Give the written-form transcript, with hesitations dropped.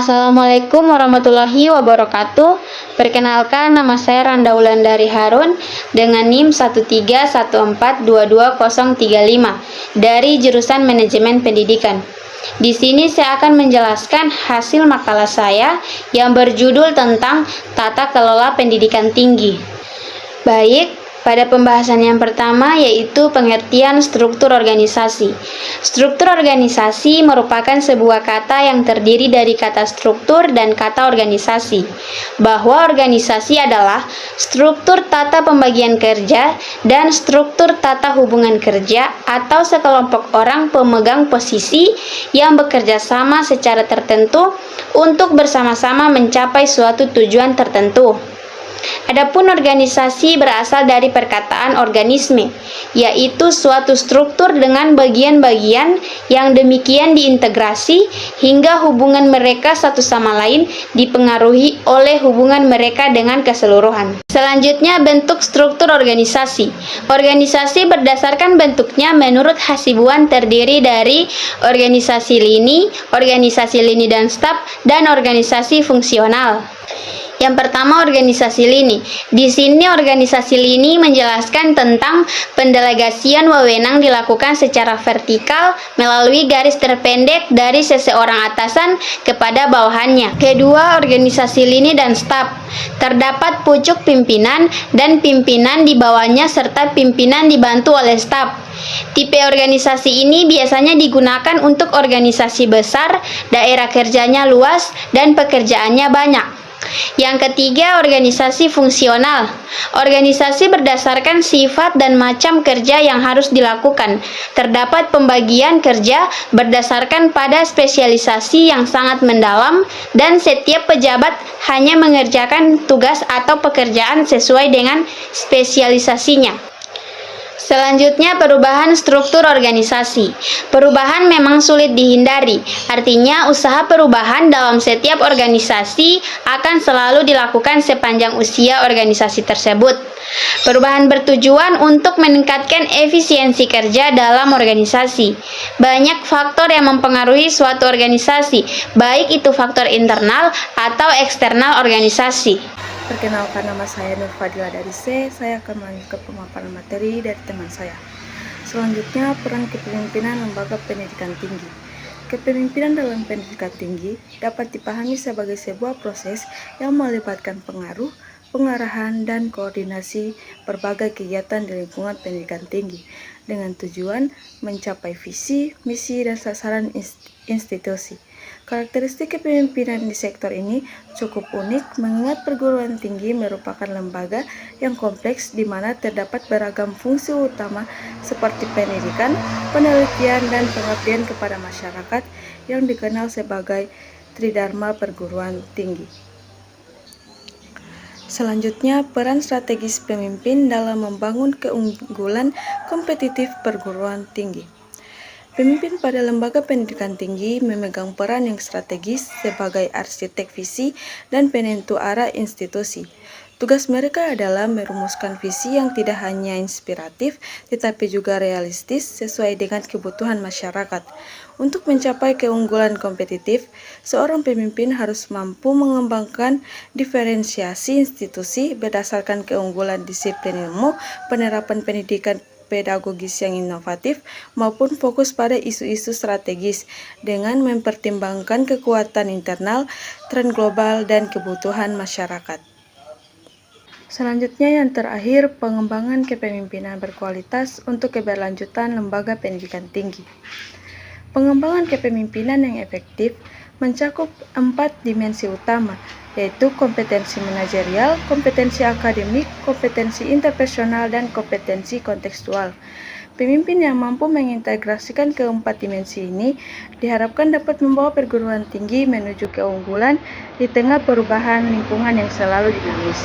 Assalamualaikum warahmatullahi wabarakatuh. Perkenalkan, nama saya Randa Wulandari Harun dengan NIM 131422035 dari jurusan Manajemen Pendidikan. Di sini saya akan menjelaskan hasil makalah saya yang berjudul tentang tata kelola pendidikan tinggi. Baik, pada pembahasan yang pertama yaitu pengertian struktur organisasi. Struktur organisasi merupakan sebuah kata yang terdiri dari kata struktur dan kata organisasi. Bahwa organisasi adalah struktur tata pembagian kerja dan struktur tata hubungan kerja atau sekelompok orang pemegang posisi yang bekerja sama secara tertentu untuk bersama-sama mencapai suatu tujuan tertentu. Adapun organisasi berasal dari perkataan organisme, yaitu suatu struktur dengan bagian-bagian yang demikian diintegrasi hingga hubungan mereka satu sama lain dipengaruhi oleh hubungan mereka dengan keseluruhan. Selanjutnya, bentuk struktur organisasi. Organisasi berdasarkan bentuknya menurut Hasibuan terdiri dari organisasi lini dan staf, dan organisasi fungsional. Yang pertama, organisasi lini. Di sini organisasi lini menjelaskan tentang pendelegasian wewenang dilakukan secara vertikal melalui garis terpendek dari seseorang atasan kepada bawahannya. Kedua, organisasi lini dan staf. Terdapat pucuk pimpinan dan pimpinan di bawahnya serta pimpinan dibantu oleh staf. Tipe organisasi ini biasanya digunakan untuk organisasi besar, daerah kerjanya luas, dan pekerjaannya banyak. Yang ketiga, organisasi fungsional. Organisasi berdasarkan sifat dan macam kerja yang harus dilakukan. Terdapat pembagian kerja berdasarkan pada spesialisasi yang sangat mendalam dan setiap pejabat hanya mengerjakan tugas atau pekerjaan sesuai dengan spesialisasinya. Selanjutnya, perubahan struktur organisasi. Perubahan memang sulit dihindari, artinya usaha perubahan dalam setiap organisasi akan selalu dilakukan sepanjang usia organisasi tersebut. Perubahan bertujuan untuk meningkatkan efisiensi kerja dalam organisasi. Banyak faktor yang mempengaruhi suatu organisasi, baik itu faktor internal atau eksternal organisasi. Perkenalkan, nama saya Nur Fadila dari C. Saya akan melanjutkan pemaparan materi dari teman saya. Selanjutnya, peran kepemimpinan lembaga pendidikan tinggi. Kepemimpinan dalam pendidikan tinggi dapat dipahami sebagai sebuah proses yang melibatkan pengaruh, pengarahan, dan koordinasi berbagai kegiatan di lingkungan pendidikan tinggi dengan tujuan mencapai visi, misi, dan sasaran institusi. Karakteristik kepemimpinan di sektor ini cukup unik mengingat perguruan tinggi merupakan lembaga yang kompleks di mana terdapat beragam fungsi utama seperti pendidikan, penelitian, dan pengabdian kepada masyarakat yang dikenal sebagai Tridharma perguruan tinggi. Selanjutnya, peran strategis pemimpin dalam membangun keunggulan kompetitif perguruan tinggi. Pemimpin pada lembaga pendidikan tinggi memegang peran yang strategis sebagai arsitek visi dan penentu arah institusi. Tugas mereka adalah merumuskan visi yang tidak hanya inspiratif, tetapi juga realistis sesuai dengan kebutuhan masyarakat. Untuk mencapai keunggulan kompetitif, seorang pemimpin harus mampu mengembangkan diferensiasi institusi berdasarkan keunggulan disiplin ilmu, penerapan pendidikan pedagogis yang inovatif, maupun fokus pada isu-isu strategis dengan mempertimbangkan kekuatan internal, tren global, dan kebutuhan masyarakat. Selanjutnya, yang terakhir, pengembangan kepemimpinan berkualitas untuk keberlanjutan lembaga pendidikan tinggi. Pengembangan kepemimpinan yang efektif mencakup 4 dimensi utama, yaitu kompetensi manajerial, kompetensi akademik, kompetensi interpersonal, dan kompetensi kontekstual. Pemimpin yang mampu mengintegrasikan keempat dimensi ini diharapkan dapat membawa perguruan tinggi menuju keunggulan di tengah perubahan lingkungan yang selalu dinamis.